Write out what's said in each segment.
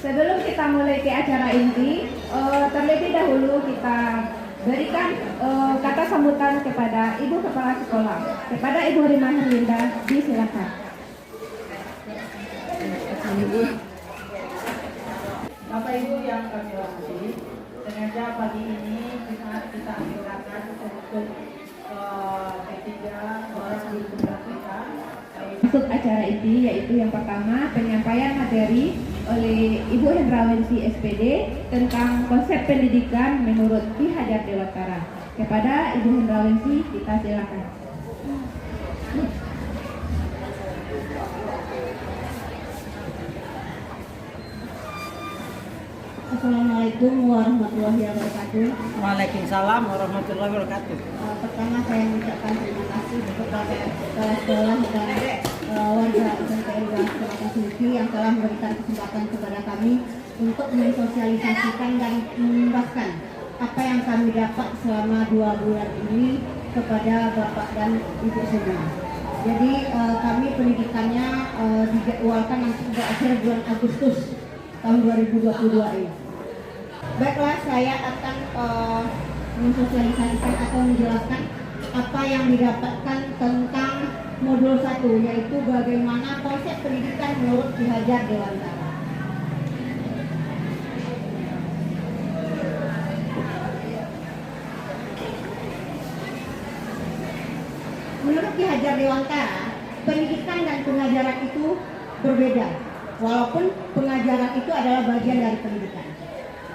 Sebelum kita mulai ke acara inti, terlebih dahulu kita berikan kata sambutan kepada Ibu Kepala Sekolah, kepada Ibu Rima Herlinda, disilakan. Bapak Ibu yang kami hormati, sengaja pagi ini kita agendakan untuk ketiga orang guru tunggal kita. Masuk acara inti, yaitu yang pertama penyampaian materi oleh Ibu Hendrawensi SPD tentang konsep pendidikan menurut Ki Hajar Dewantara. Kepada Ibu Hendrawensi, kita silakan. Assalamualaikum warahmatullahi wabarakatuh. Waalaikumsalam warahmatullahi wabarakatuh. Pertama saya mengucapkan terima kasih kepada kepala sekolah dan warga SMPN Sekolah Suci yang telah memberikan kesempatan kepada kami untuk mensosialisasikan dan menambahkan apa yang kami dapat selama 2 bulan ini kepada Bapak dan Ibu semua. Jadi kami pendidikannya dijadwalkan nanti pada akhir bulan Agustus tahun 2022 ini. Baiklah, saya akan mensosialisasikan atau menjelaskan apa yang didapatkan tentang modul 1, yaitu bagaimana konsep pendidikan menurut Ki Hajar Dewantara. Menurut Ki Hajar Dewantara, pendidikan dan pengajaran itu berbeda, walaupun pengajaran itu adalah bagian dari pendidikan.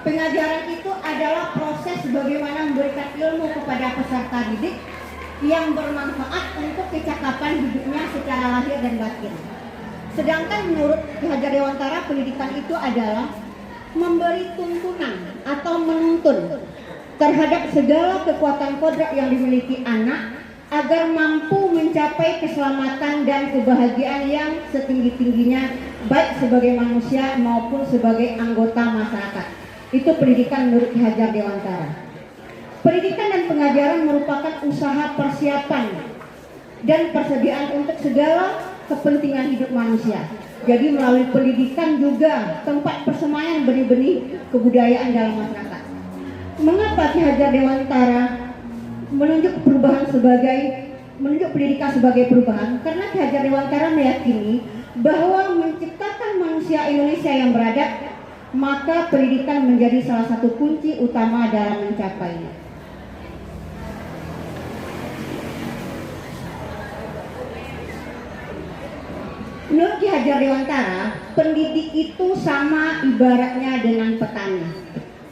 Pengajaran itu adalah proses bagaimana memberikan ilmu kepada peserta didik yang bermanfaat untuk kecakapan hidupnya secara lahir dan batin. Sedangkan menurut Ki Hajar Dewantara, pendidikan itu adalah memberi tuntunan atau menuntun terhadap segala kekuatan kodrat yang dimiliki anak agar mampu mencapai keselamatan dan kebahagiaan yang setinggi-tingginya, baik sebagai manusia maupun sebagai anggota masyarakat. Itu pendidikan menurut Ki Hajar Dewantara. Pendidikan dan pengajaran merupakan usaha persiapan dan persediaan untuk segala kepentingan hidup manusia. Jadi melalui pendidikan juga tempat persemaian benih-benih kebudayaan dalam masyarakat. Mengapa Ki Hajar Dewantara menunjuk pendidikan sebagai perubahan? Karena Ki Hajar Dewantara meyakini bahwa menciptakan manusia Indonesia yang beradab, maka pendidikan menjadi salah satu kunci utama dalam mencapainya. Menurut Ki Hajar Dewantara, pendidik itu sama ibaratnya dengan petani.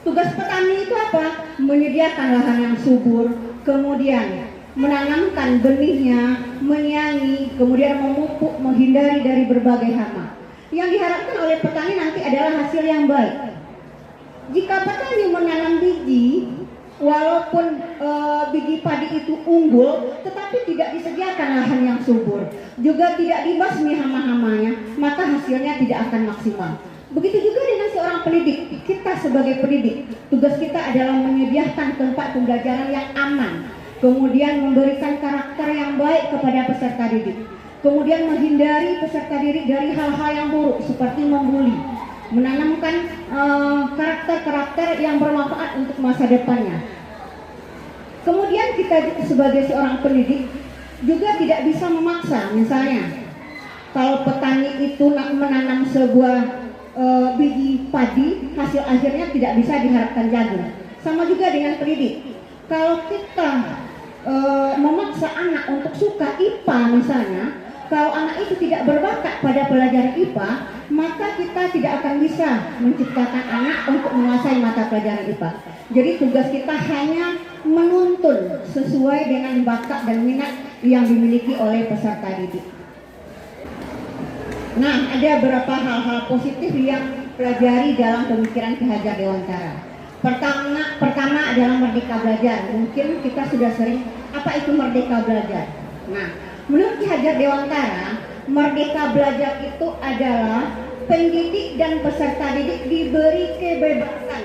Tugas petani itu apa? Menyediakan lahan yang subur, kemudian menanamkan benihnya, menyiangi, kemudian memupuk, menghindari dari berbagai hama. Yang diharapkan oleh petani nanti adalah hasil yang baik. Jika petani menanam biji, walaupun biji padi itu unggul, tetapi tidak disediakan lahan yang subur, juga tidak dibasmi hama-hamanya, maka hasilnya tidak akan maksimal. Begitu juga dengan seorang pendidik. Kita sebagai pendidik, tugas kita adalah menyediakan tempat pembelajaran yang aman, kemudian memberikan karakter yang baik kepada peserta didik, kemudian menghindari peserta didik dari hal-hal yang buruk seperti membuli, menanamkan karakter-karakter yang bermanfaat untuk masa depannya. Kemudian kita sebagai seorang pendidik juga tidak bisa memaksa. Misalnya, kalau petani itu menanam sebuah biji padi, hasil akhirnya tidak bisa diharapkan jagung. Sama juga dengan pendidik. Kalau kita memaksa anak untuk suka IPA misalnya, kalau anak itu tidak berbakat pada pelajaran IPA, maka kita tidak akan bisa menciptakan anak untuk menguasai mata pelajaran IPA. Jadi tugas kita hanya menuntun sesuai dengan bakat dan minat yang dimiliki oleh peserta didik. Nah, ada beberapa hal-hal positif yang pelajari dalam pemikiran Ki Hajar Dewantara. Pertama adalah merdeka belajar. Mungkin kita sudah sering, apa itu merdeka belajar? Nah, menurut Ki Hajar Dewantara, merdeka belajar itu adalah pendidik dan peserta didik diberi kebebasan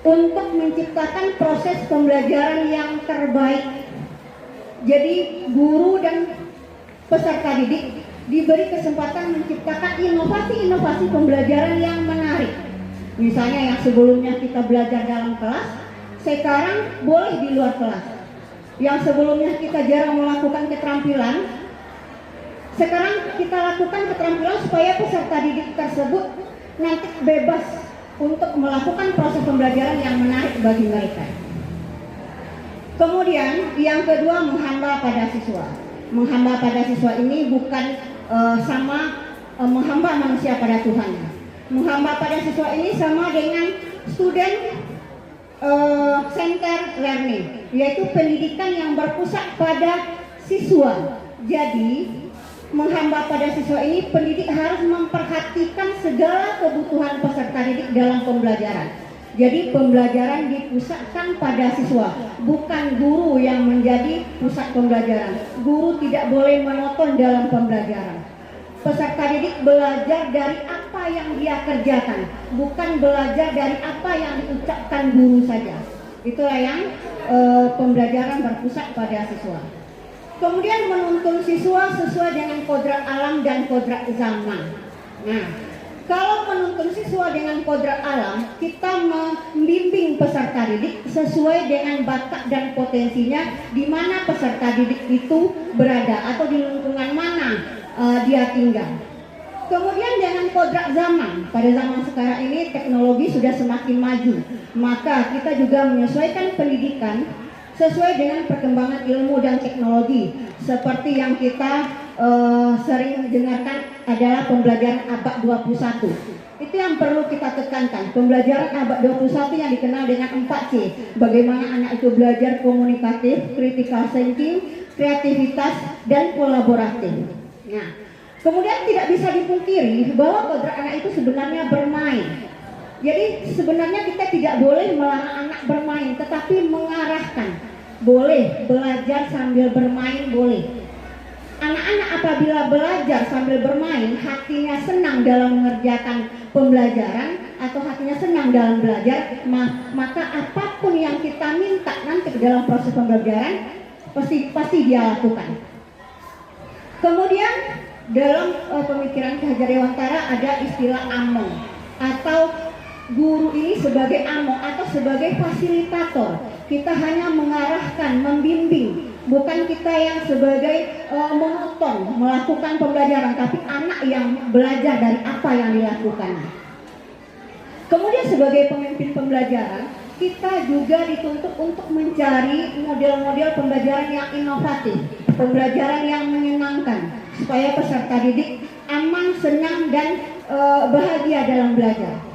untuk menciptakan proses pembelajaran yang terbaik. Jadi guru dan peserta didik diberi kesempatan menciptakan inovasi-inovasi pembelajaran yang menarik. Misalnya yang sebelumnya kita belajar dalam kelas, sekarang boleh di luar kelas. Yang sebelumnya kita jarang melakukan keterampilan, sekarang kita lakukan keterampilan supaya peserta didik tersebut nanti bebas untuk melakukan proses pembelajaran yang menarik bagi mereka. Kemudian yang kedua, menghamba pada siswa. Menghamba pada siswa ini bukan menghamba manusia pada Tuhan. Menghamba pada siswa ini sama dengan student center learning, yaitu pendidikan yang berpusat pada siswa. Jadi menghamba pada siswa ini, pendidik harus memperhatikan segala kebutuhan peserta didik dalam pembelajaran. Jadi pembelajaran dipusatkan pada siswa, bukan guru yang menjadi pusat pembelajaran. Guru tidak boleh monoton dalam pembelajaran. Peserta didik belajar dari apa yang dia kerjakan, bukan belajar dari apa yang diucapkan guru saja. Itulah yang pembelajaran berpusat pada siswa. Kemudian menuntun siswa sesuai dengan kodrat alam dan kodrat zaman. Nah, kalau menuntun siswa dengan kodrat alam, kita membimbing peserta didik sesuai dengan bakat dan potensinya di mana peserta didik itu berada atau di lingkungan mana dia tinggal. Kemudian dengan kodrat zaman, pada zaman sekarang ini teknologi sudah semakin maju, maka kita juga menyesuaikan pendidikan sesuai dengan perkembangan ilmu dan teknologi. Seperti yang kita sering dengarkan adalah pembelajaran abad 21. Itu yang perlu kita tekankan, pembelajaran abad 21 yang dikenal dengan 4C. Bagaimana anak itu belajar komunikatif, critical thinking, kreativitas, dan kolaboratif. Nah, kemudian tidak bisa dipungkiri bahwa kodrat anak itu sebenarnya bermain. Jadi sebenarnya kita tidak boleh melarang anak bermain, tetapi mengarahkan. Boleh belajar sambil bermain, boleh. Anak-anak apabila belajar sambil bermain, hatinya senang dalam mengerjakan pembelajaran atau hatinya senang dalam belajar, maka apapun yang kita minta nanti dalam proses pembelajaran pasti dia lakukan. Kemudian dalam pemikiran Ki Hajar Dewantara ada istilah among, atau guru ini sebagai among atau sebagai fasilitator. Kita hanya mengarahkan, membimbing, bukan kita yang sebagai monoton melakukan pembelajaran, tapi anak yang belajar dari apa yang dilakukan. Kemudian sebagai pemimpin pembelajaran, kita juga dituntut untuk mencari model-model pembelajaran yang inovatif, pembelajaran yang menyenangkan, supaya peserta didik aman, senang, dan bahagia dalam belajar.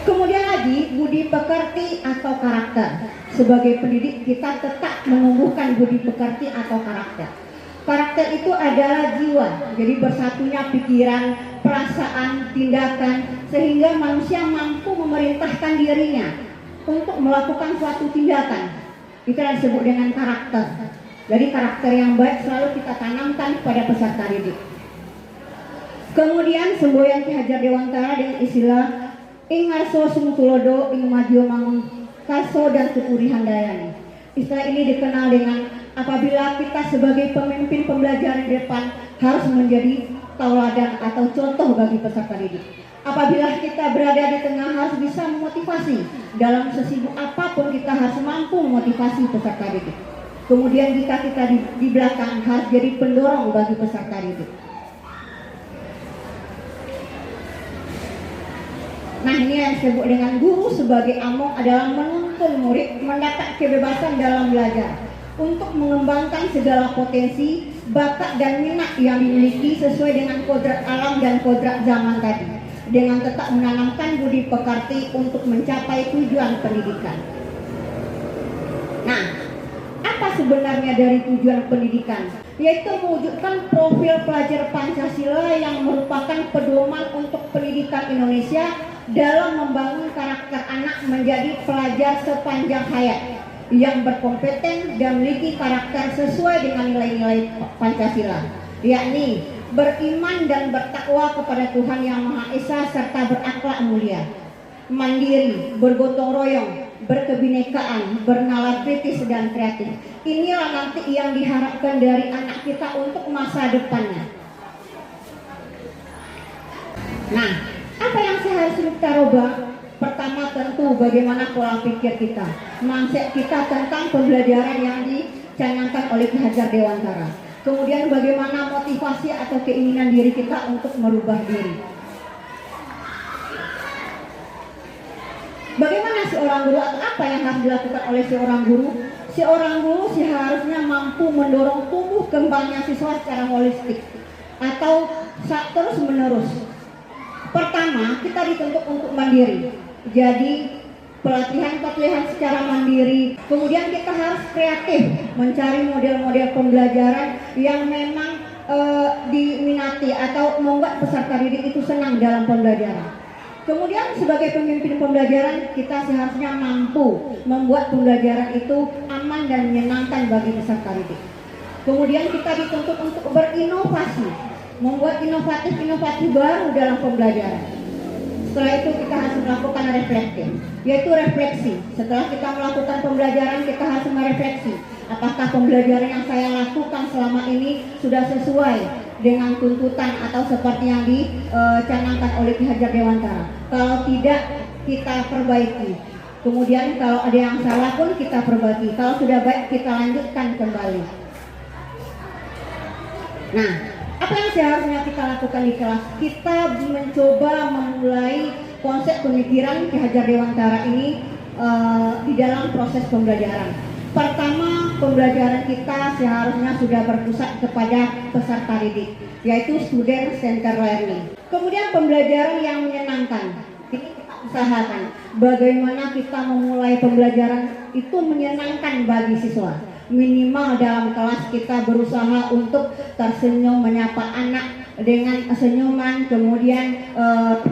Kemudian lagi, budi pekerti atau karakter. Sebagai pendidik kita tetap menumbuhkan budi pekerti atau karakter. Karakter itu adalah jiwa, jadi bersatunya pikiran, perasaan, tindakan, sehingga manusia mampu memerintahkan dirinya untuk melakukan suatu tindakan. Itu yang disebut dengan karakter. Jadi karakter yang baik selalu kita tanamkan kepada peserta didik. Kemudian semboyan Ki Hajar Dewantara dengan istilah ing ngaso sung tulodo ing maju mangun kaso dan tukuri handayani. Istilah ini dikenal dengan apabila kita sebagai pemimpin pembelajaran di depan harus menjadi tauladan atau contoh bagi peserta didik. Apabila kita berada di tengah harus bisa memotivasi. Dalam sesibuk apapun kita harus mampu memotivasi peserta didik. Kemudian jika kita di belakang harus jadi pendorong bagi peserta didik. Nah, ini yang disebut dengan guru sebagai among adalah menuntun murid mendapat kebebasan dalam belajar untuk mengembangkan segala potensi, bakat dan minat yang dimiliki sesuai dengan kodrat alam dan kodrat zaman tadi, dengan tetap menanamkan budi pekerti untuk mencapai tujuan pendidikan. Nah, apa sebenarnya dari tujuan pendidikan? Yaitu mewujudkan profil pelajar Pancasila yang merupakan pedoman untuk pendidikan Indonesia dalam membangun karakter anak menjadi pelajar sepanjang hayat yang berkompeten dan memiliki karakter sesuai dengan nilai-nilai Pancasila, yakni beriman dan bertakwa kepada Tuhan Yang Maha Esa serta berakhlak mulia, mandiri, bergotong royong, berkebinekaan, bernalar kritis dan kreatif. Inilah nanti yang diharapkan dari anak kita untuk masa depannya. Nah, apa yang seharusnya harus kita rubah? Pertama tentu bagaimana pola pikir kita, mindset kita tentang pembelajaran yang dicanangkan oleh Ki Hajar Dewantara. Kemudian bagaimana motivasi atau keinginan diri kita untuk merubah diri. Bagaimana seorang guru atau apa yang harus dilakukan oleh seorang guru? Seorang guru seharusnya mampu mendorong tumbuh kembangnya siswa secara holistik atau terus menerus. Pertama, kita dituntut untuk mandiri. Jadi pelatihan secara mandiri. Kemudian kita harus kreatif mencari model-model pembelajaran yang memang diminati atau membuat peserta didik itu senang dalam pembelajaran. Kemudian sebagai pemimpin pembelajaran kita seharusnya mampu membuat pembelajaran itu aman dan menyenangkan bagi peserta didik. Kemudian kita dituntut untuk berinovasi, membuat inovatif baru dalam pembelajaran. Setelah itu kita harus melakukan refleksi. Setelah kita melakukan pembelajaran, kita harus merefleksi. Apakah pembelajaran yang saya lakukan selama ini sudah sesuai dengan tuntutan atau seperti yang dicanangkan oleh Ki Hajar Dewantara? Kalau tidak, kita perbaiki. Kemudian kalau ada yang salah pun kita perbaiki. Kalau sudah baik, kita lanjutkan kembali. Nah, apa yang seharusnya kita lakukan di kelas? Kita mencoba memulai konsep pemikiran Ki Hajar Dewantara ini di dalam proses pembelajaran. Pertama, pembelajaran kita seharusnya sudah berpusat kepada peserta didik, yaitu student center learning. Kemudian pembelajaran yang menyenangkan. Kita usahakan bagaimana kita memulai pembelajaran itu menyenangkan bagi siswa. Minimal dalam kelas kita berusaha untuk tersenyum menyapa anak dengan senyuman, kemudian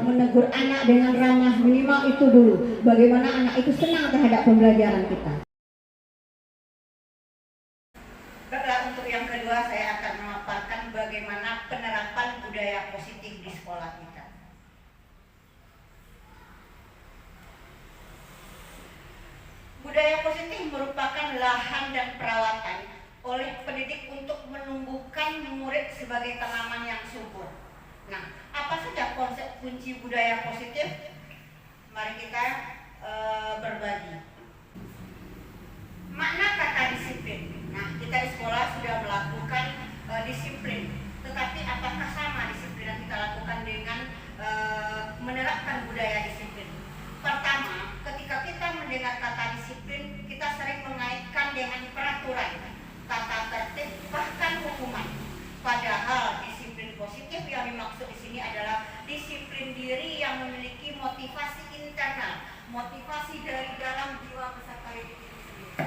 menegur anak dengan ramah. Minimal itu dulu. Bagaimana anak itu senang terhadap pembelajaran kita. Baiklah, untuk yang kedua saya akan memaparkan bagaimana penerapan budaya positif di sekolah kita. Budaya positif merupakan lahan dan perawatan oleh pendidik untuk menumbuhkan murid sebagai tanaman yang subur. Nah, apa saja konsep kunci budaya positif? Mari kita berbagi. Makna kata disiplin. Nah, kita di sekolah sudah melakukan disiplin. Tetapi apakah sama disiplin yang kita lakukan dengan menerapkan budaya disiplin? Pertama, ketika kita mendengar kata disiplin, kita sering mengaitkan dengan peraturan, tata tertib, bahkan hukuman. Padahal disiplin positif yang dimaksud di sini adalah disiplin diri yang memiliki motivasi internal, motivasi dari dalam jiwa peserta didik itu sendiri.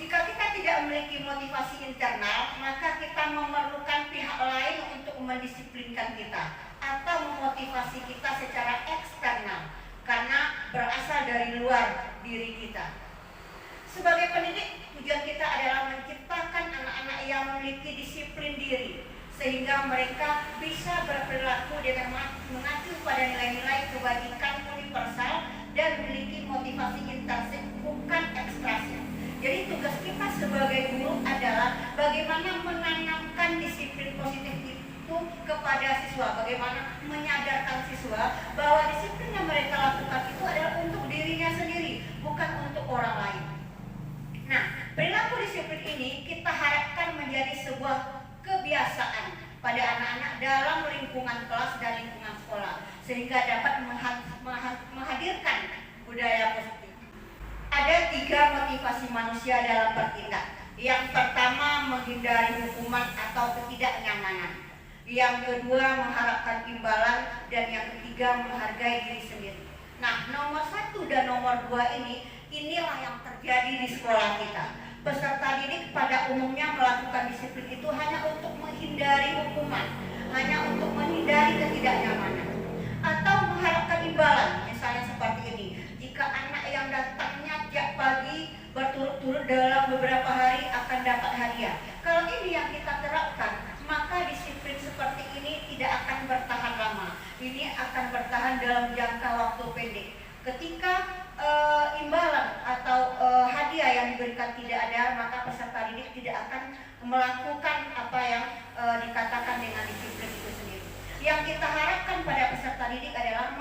Jika kita tidak memiliki motivasi internal, maka kita memerlukan pihak lain untuk mendisiplinkan kita atau memotivasi kita secara eksternal karena berasal dari luar diri kita. Sebagai pendidik, tujuan kita adalah menciptakan anak-anak yang memiliki disiplin diri sehingga mereka bisa berperilaku dengan mengacu pada nilai-nilai kebajikan universal dan memiliki motivasi intrinsik bukan ekstrinsi. Jadi tugas kita sebagai guru adalah bagaimana menanamkan disiplin positif itu kepada siswa, bagaimana menyadarkan siswa bahwa disiplin yang mereka lakukan itu adalah untuk dirinya sendiri, bukan untuk orang lain. Nah, perilaku disiplin ini kita harapkan menjadi sebuah kebiasaan pada anak-anak dalam lingkungan kelas dan lingkungan sekolah, sehingga dapat menghadirkan budaya positif. Ada 3 motivasi manusia dalam bertindak. Yang pertama, menghindari hukuman atau ketidaknyamanan. Yang kedua, mengharapkan imbalan. Dan yang ketiga, menghargai diri sendiri. Nah, nomor 1 dan nomor 2 inilah yang terjadi di sekolah kita. Peserta didik pada umumnya melakukan disiplin itu hanya untuk menghindari hukuman, hanya untuk menghindari ketidaknyamanan, atau mengharapkan imbalan. Misalnya seperti ini, jika anak yang datangnya tiap pagi berturut-turut dalam beberapa hari akan dapat hadiah. Kalau ini yang kita terapkan, maka disiplin seperti ini tidak akan bertahan lama. Ini akan bertahan dalam jangka waktu pendek. Ketika imbalan atau hadiah yang diberikan tidak ada, maka peserta didik tidak akan melakukan apa yang dikatakan dengan disiplin itu sendiri. Yang kita harapkan pada peserta didik adalah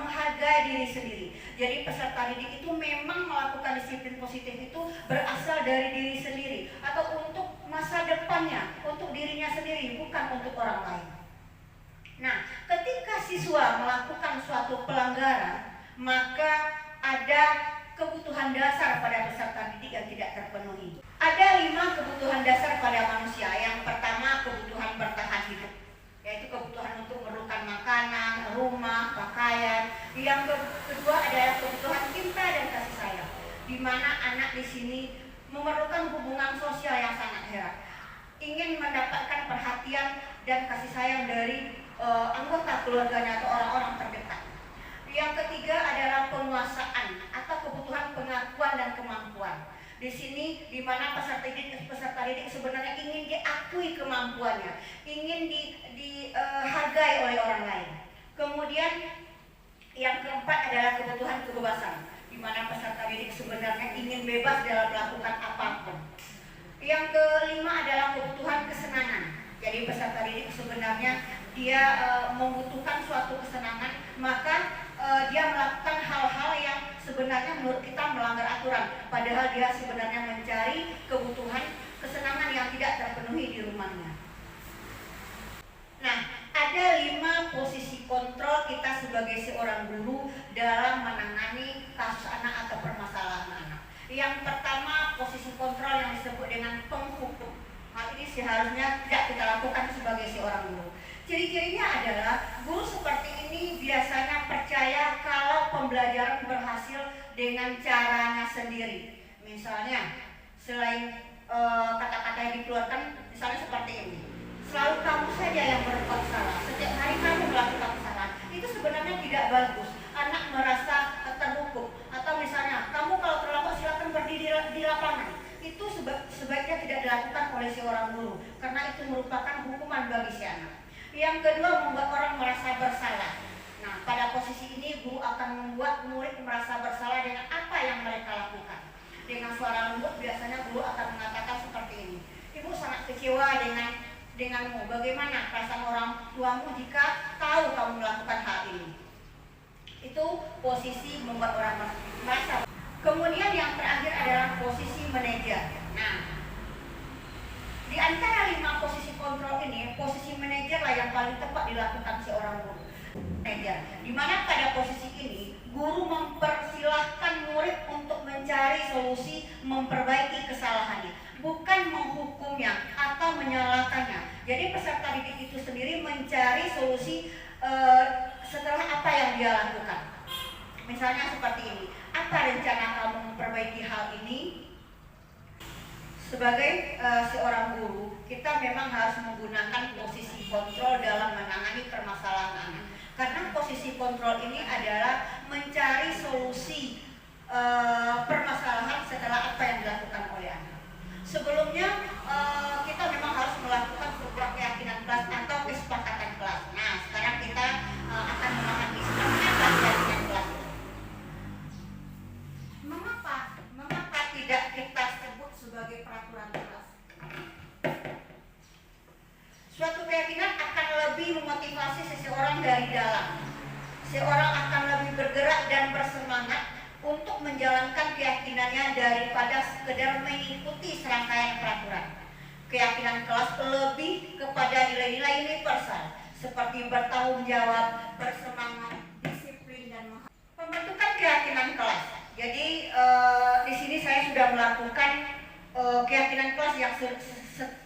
diri sendiri. Jadi peserta didik itu memang melakukan disiplin positif itu berasal dari diri sendiri atau untuk masa depannya, untuk dirinya sendiri, bukan untuk orang lain. Nah, ketika siswa melakukan suatu pelanggaran, maka ada kebutuhan dasar pada peserta didik yang tidak terpenuhi. Ada 5 kebutuhan dasar pada manusia. Yang pertama, kebutuhan bertahan hidup, yaitu kebutuhan untuk memerlukan makanan, rumah, pakaian. Yang kedua adalah kebutuhan cinta dan kasih sayang, di mana anak di sini memerlukan hubungan sosial yang sangat erat, ingin mendapatkan perhatian dan kasih sayang dari anggota keluarganya atau orang-orang terdekat. Yang ketiga adalah penguasaan atau kebutuhan pengakuan dan kemampuan. Di sini di mana peserta didik sebenarnya ingin diakui kemampuannya, ingin dihargai oleh orang lain. Kemudian yang keempat adalah kebutuhan kebebasan, di mana peserta didik sebenarnya ingin bebas dalam melakukan apapun. Yang kelima adalah kebutuhan kesenangan. Jadi peserta didik sebenarnya dia membutuhkan suatu kesenangan, maka dia melakukan hal-hal yang sebenarnya menurut kita melanggar aturan, padahal dia sebenarnya mencari kebutuhan kesenangan yang tidak terpenuhi di rumahnya. Nah, ada 5 posisi kontrol kita sebagai seorang guru dalam menangani kasus anak atau permasalahan anak. Yang pertama, posisi kontrol yang disebut dengan penghukum. Hal ini seharusnya tidak kita lakukan sebagai seorang guru. Ciri-cirinya adalah guru seperti ini biasanya percaya kalau pembelajaran berhasil dengan caranya sendiri. Misalnya, selain kata-kata yang dikeluarkan, misalnya seperti ini: selalu kamu saja yang berbuat salah, setiap hari kamu melakukan kesalahan. Itu sebenarnya tidak bagus. Anak merasa terhukum. Atau misalnya, kamu kalau terlambat silakan berdiri di lapangan. Itu sebaiknya tidak dilakukan oleh seorang guru, karena itu merupakan hukuman bagi si anak. Yang kedua, membuat orang merasa bersalah. Nah, pada posisi ini guru akan membuat murid merasa bersalah dengan apa yang mereka lakukan. Dengan suara lembut biasanya guru akan mengatakan seperti ini: ibu sangat kecewa denganmu. Bagaimana perasaan orang tuamu jika tahu kamu melakukan hal ini? Itu posisi membuat orang merasa. Kemudian yang terakhir adalah posisi manajer. Nah, di antara 5 posisi kontrol ini, posisi manajer lah yang paling tepat dilakukan seorang guru. Manajer, di mana pada posisi ini guru mempersilahkan murid untuk mencari solusi, memperbaiki kesalahannya, bukan menghukumnya atau menyalahkannya. Jadi peserta didik itu sendiri mencari solusi setelah apa yang dia lakukan. Misalnya seperti ini: apa rencana kamu memperbaiki hal ini? Sebagai seorang guru, kita memang harus menggunakan posisi kontrol dalam menangani permasalahan anak. Karena posisi kontrol ini adalah mencari solusi permasalahan setelah apa yang dilakukan oleh anak. Sebelumnya kita memang harus melakukan sebuah keyakinan kelas atau kesepakatan kelas. Nah, sekarang kita akan memahami seperti apa keyakinan kelas itu. Mengapa tidak kita sebut sebagai peraturan kelas? Suatu keyakinan akan lebih memotivasi seseorang dari dalam. Seorang akan lebih bergerak dan bersemangat untuk menjalankan keyakinannya daripada sekedar mengikuti serangkaian peraturan. Keyakinan kelas lebih kepada nilai-nilai universal seperti bertanggung jawab, bersemangat, disiplin, dan pembentukan keyakinan kelas. Jadi di sini saya sudah melakukan keyakinan kelas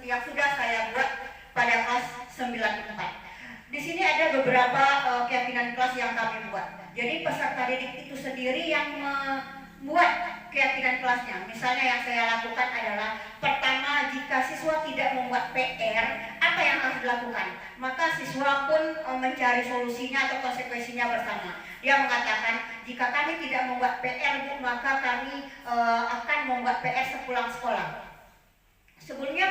yang sudah saya buat pada kelas 94. Di sini ada beberapa keyakinan kelas yang kami buat. Jadi peserta didik itu sendiri yang membuat keyakinan kelasnya. Misalnya yang saya lakukan adalah: pertama, jika siswa tidak membuat PR, apa yang harus dilakukan? Maka siswa pun mencari solusinya atau konsekuensinya bersama. Dia mengatakan, jika kami tidak membuat PR, Bu, maka kami akan membuat PR sepulang sekolah. Sebelumnya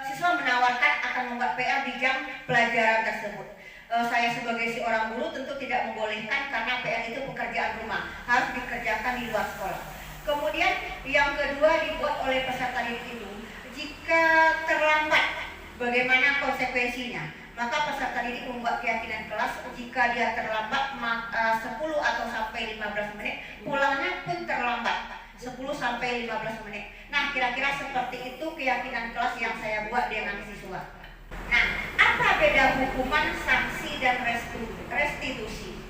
siswa menawarkan akan membuat PR di jam pelajaran tersebut. Saya sebagai seorang guru tentu tidak membolehkan, karena PR itu pekerjaan rumah, harus dikerjakan di luar sekolah. Kemudian yang kedua dibuat oleh peserta didik itu: jika terlambat Bagaimana konsekuensinya? Maka peserta didik membuat keyakinan kelas jika dia terlambat 10 atau sampai 15 menit, pulangnya pun terlambat 10 sampai 15 menit. Nah, kira-kira seperti itu keyakinan kelas yang saya buat dengan siswa. Nah, apa beda hukuman, sanksi, dan restitusi?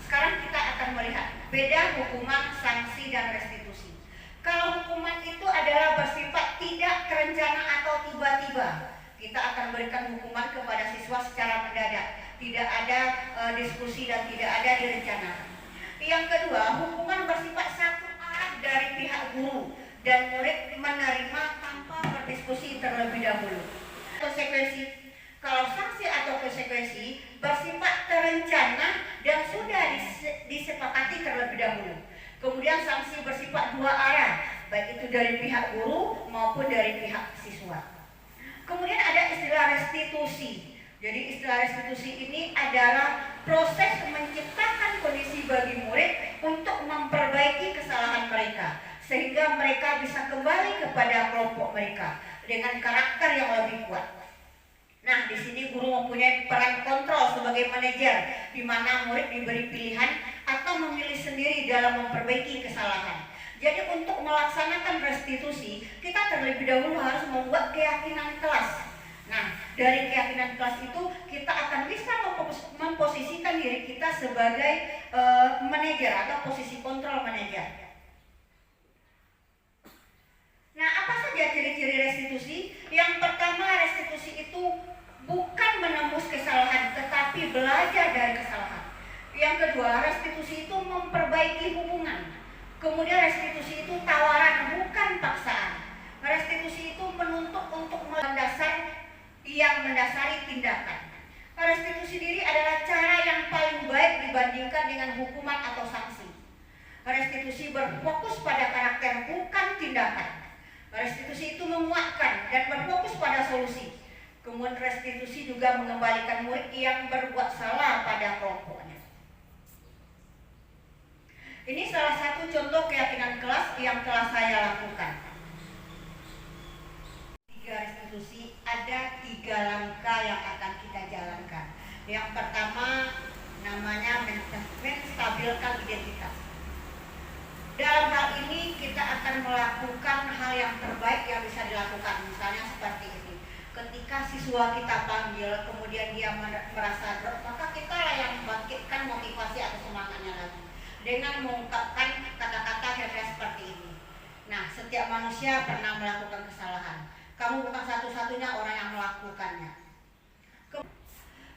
Sekarang kita akan melihat beda hukuman, sanksi, dan restitusi. Kalau hukuman itu adalah bersifat tidak terencana atau tiba-tiba, kita akan berikan hukuman kepada siswa secara mendadak, tidak ada diskusi dan tidak ada direncanakan. Yang kedua, hukuman bersifat satu arah dari pihak guru dan murid menerima tanpa berdiskusi terlebih dahulu. Konsekuensi, kalau sanksi atau konsekuensi bersifat terencana dan sudah disepakati terlebih dahulu. Kemudian sanksi bersifat dua arah, baik itu dari pihak guru maupun dari pihak siswa. Kemudian ada istilah restitusi. Jadi istilah restitusi ini adalah proses menciptakan kondisi bagi murid untuk memperbaiki kesalahan mereka, sehingga mereka bisa kembali kepada kelompok mereka dengan karakter yang lebih kuat. Nah, di sini guru mempunyai peran kontrol sebagai manajer, di mana murid diberi pilihan atau memilih sendiri dalam memperbaiki kesalahan. Jadi untuk melaksanakan restitusi, kita terlebih dahulu harus membuat keyakinan kelas. Nah, dari keyakinan kelas itu kita akan bisa memposisikan diri kita sebagai manajer atau posisi kontrol manajer. Nah, apa saja ciri-ciri restitusi? Yang pertama, restitusi itu bukan menembus kesalahan, tetapi belajar dari kesalahan. Yang kedua, restitusi itu memperbaiki hubungan. Kemudian restitusi itu tawaran, bukan paksaan. Restitusi itu menuntut untuk mendasari tindakan. Restitusi diri adalah cara yang paling baik dibandingkan dengan hukuman atau sanksi. Restitusi berfokus pada karakter, bukan tindakan. Restitusi itu menguatkan dan berfokus pada solusi. Kemudian restitusi juga mengembalikan murid yang berbuat salah pada kelompoknya. Ini salah satu contoh keyakinan kelas yang telah saya lakukan. 3 restitusi, ada 3 langkah yang akan kita jalankan. Yang pertama namanya menstabilkan identitas. Dalam hal ini kita akan melakukan hal yang terbaik yang bisa dilakukan. Misalnya seperti ini. Ketika siswa kita panggil, kemudian dia merasa drop, maka kita lah yang membangkitkan motivasi atau semangatnya lagi dengan mengungkapkan kata-kata kira-kira seperti ini. Nah, setiap manusia pernah melakukan kesalahan. Kamu bukan satu-satunya orang yang melakukannya.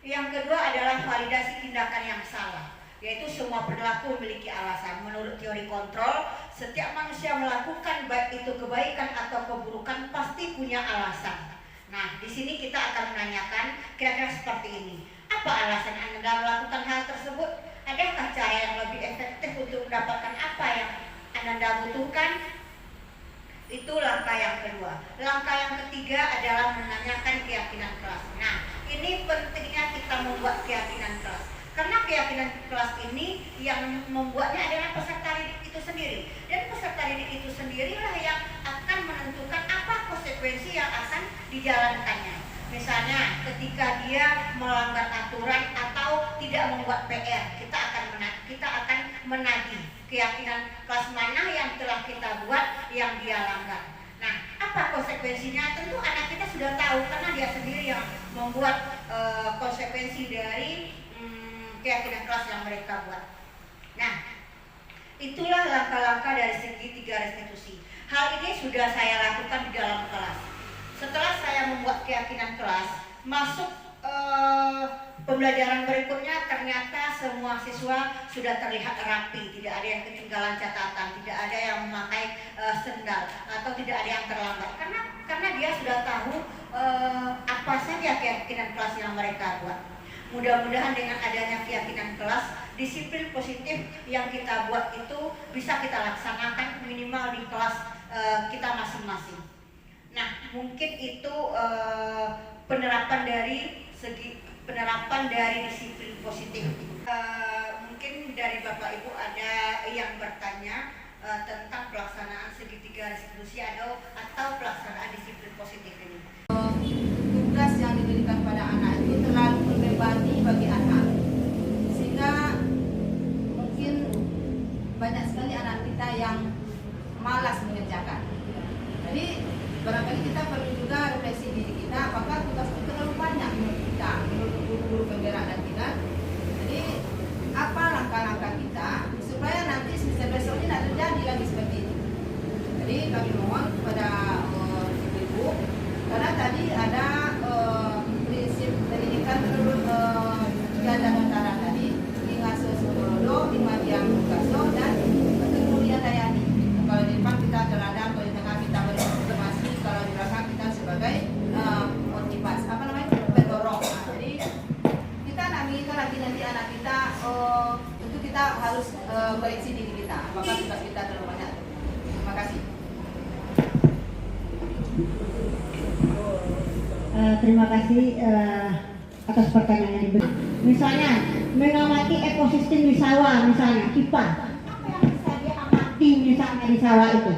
Yang kedua adalah validasi tindakan yang salah, yaitu semua perilaku memiliki alasan. Menurut teori kontrol, setiap manusia melakukan baik itu kebaikan atau keburukan pasti punya alasan. Nah, di sini kita akan menanyakan kira-kira seperti ini. Apa alasan Anda melakukan hal tersebut? Adakah cara yang lebih efektif untuk mendapatkan apa yang Anda butuhkan? Itu langkah yang kedua. Langkah yang ketiga adalah menanyakan keyakinan kelas. Nah, ini pentingnya kita membuat keyakinan kelas. Karena keyakinan kelas ini yang membuatnya adalah peserta didik itu sendiri. Dan peserta didik itu sendirilah yang akan menentukan apa konsekuensi yang akan dijalankannya. Misalnya ketika dia melanggar aturan atau tidak membuat PR, kita akan menagih keyakinan kelas mana yang telah kita buat yang dia langgar. Nah, apa konsekuensinya? Tentu anak kita sudah tahu karena dia sendiri yang membuat konsekuensi dari keyakinan kelas yang mereka buat. Nah, itulah langkah-langkah dari segi 3 restitusi. Hal ini sudah saya lakukan di dalam kelas. Setelah saya membuat keyakinan kelas, masuk pembelajaran berikutnya ternyata semua siswa sudah terlihat rapi, tidak ada yang ketinggalan catatan, tidak ada yang memakai sendal atau tidak ada yang terlambat. Karena dia sudah tahu apa saja keyakinan kelas yang mereka buat. Mudah-mudahan dengan adanya keyakinan kelas, disiplin positif yang kita buat itu bisa kita laksanakan minimal di kelas kita masing-masing. Nah, mungkin itu penerapan dari disiplin positif. Mungkin dari Bapak Ibu ada yang bertanya tentang pelaksanaan segitiga restitusi atau pelaksanaan disiplin positif ini. kita harus koreksi diri kita. Apakah tugas kita terlalu banyak? Terima kasih. Terima kasih atas pertanyaan yang diberi. Misalnya mengamati ekosistem di sawah, misalnya KIPA. Apa yang bisa dia amati misalnya di sawah itu?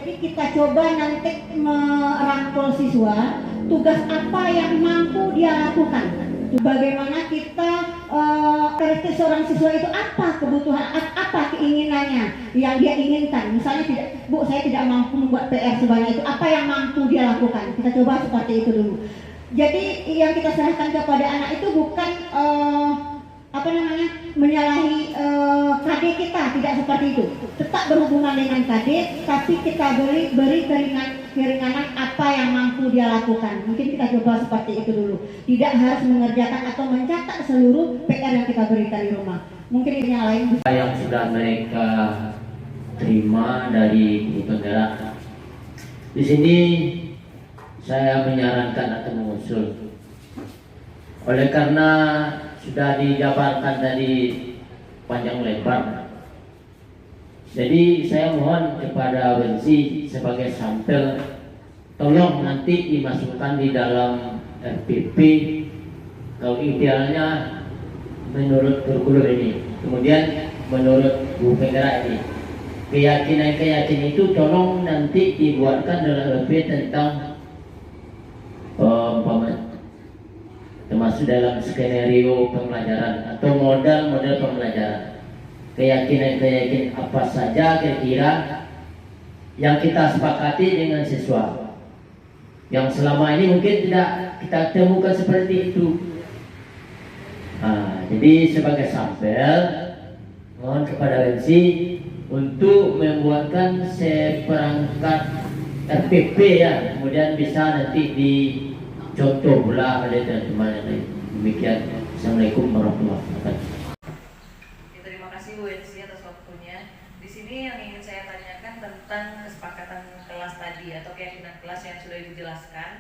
Jadi kita coba nanti merangkul siswa, tugas apa yang mampu dia lakukan. Bagaimana kita karakter seorang siswa itu apa kebutuhan, apa keinginannya yang dia inginkan. Misalnya tidak, Bu, saya tidak mampu membuat PR sebanyak itu. Apa yang mampu dia lakukan? Kita coba seperti itu dulu. Jadi yang kita serahkan kepada anak itu bukan menyalahi KD kita, tidak seperti itu. Tetap berhubungan dengan KD, tapi kita beri keringanan apa yang mampu dia lakukan. Mungkin kita coba seperti itu dulu. Tidak harus mengerjakan atau mencatat seluruh PR yang kita berikan di rumah. Mungkin ini yang lain. Yang sudah mereka terima dari Ibu Penggerak. Di sini saya menyarankan atau mengusul, oleh karena sudah dijabarkan tadi panjang lebar, jadi saya mohon kepada Wensi sebagai sampel, tolong nanti dimasukkan di dalam RPP, kalau idealnya menurut kurikulum ini, kemudian menurut Bu Penggerak ini, keyakinan itu tolong nanti dibuatkan dalam RPP tentang termasuk dalam skenario pembelajaran atau model pembelajaran. Keyakinan apa saja kira-kira yang kita sepakati dengan siswa, yang selama ini mungkin tidak kita temukan seperti itu. Jadi sebagai sampel, mohon kepada Wensi untuk membuatkan seperangkat RPP ya, kemudian bisa nanti dicontoh pula oleh teman-teman yang lain. Demikian. Assalamualaikum warahmatullahi wabarakatuh. Terima kasih Bu Wensi atas waktunya. Di sini yang ingin saya tanyakan tentang kesepakatan kelas tadi atau keyakinan kelas yang sudah dijelaskan.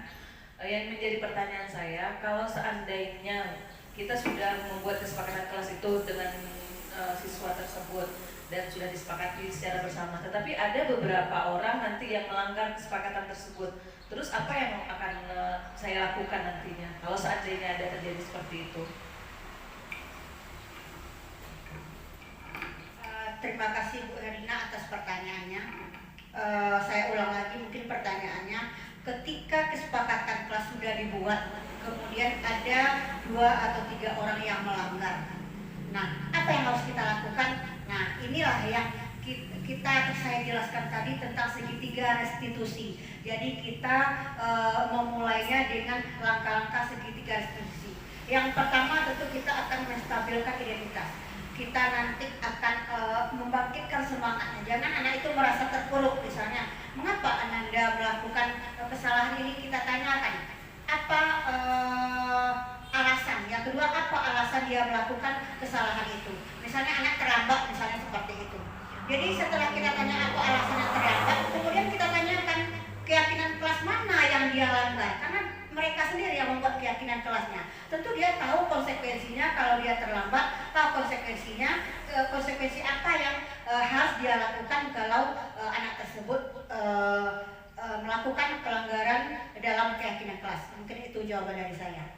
Yang menjadi pertanyaan saya, kalau seandainya kita sudah membuat kesepakatan kelas itu dengan siswa tersebut dan sudah disepakati secara bersama, tetapi ada beberapa orang nanti yang melanggar kesepakatan tersebut. Terus apa yang akan saya lakukan nantinya kalau seandainya ada terjadi seperti itu? Terima kasih Bu Herina atas pertanyaannya. Saya ulang lagi mungkin pertanyaannya. Ketika kesepakatan kelas sudah dibuat, kemudian ada 2 atau 3 orang yang melanggar. Nah, apa yang harus kita lakukan? Nah, inilah yang saya jelaskan tadi tentang segitiga restitusi. Jadi kita memulainya dengan langkah-langkah segitiga restitusi. Yang pertama tentu kita akan menstabilkan identitas. Kita nanti akan membangkitkan semangatnya. Jangan anak itu merasa terpuruk. Misalnya, mengapa Ananda melakukan kesalahan ini? Kita tanyakan apa alasan. Yang kedua, apa alasan dia melakukan kesalahan itu? Misalnya anak terlambat, misalnya seperti itu. Jadi setelah kita tanya apa alasannya terlambat, kemudian kita tanyakan keyakinan kelas mana yang dia langgar. Karena mereka sendiri yang membuat keyakinan kelasnya. Tentu dia tahu konsekuensinya kalau dia terlambat, tahu konsekuensi apa yang harus dia lakukan kalau anak tersebut melakukan pelanggaran dalam keyakinan kelas. Mungkin itu jawaban dari saya.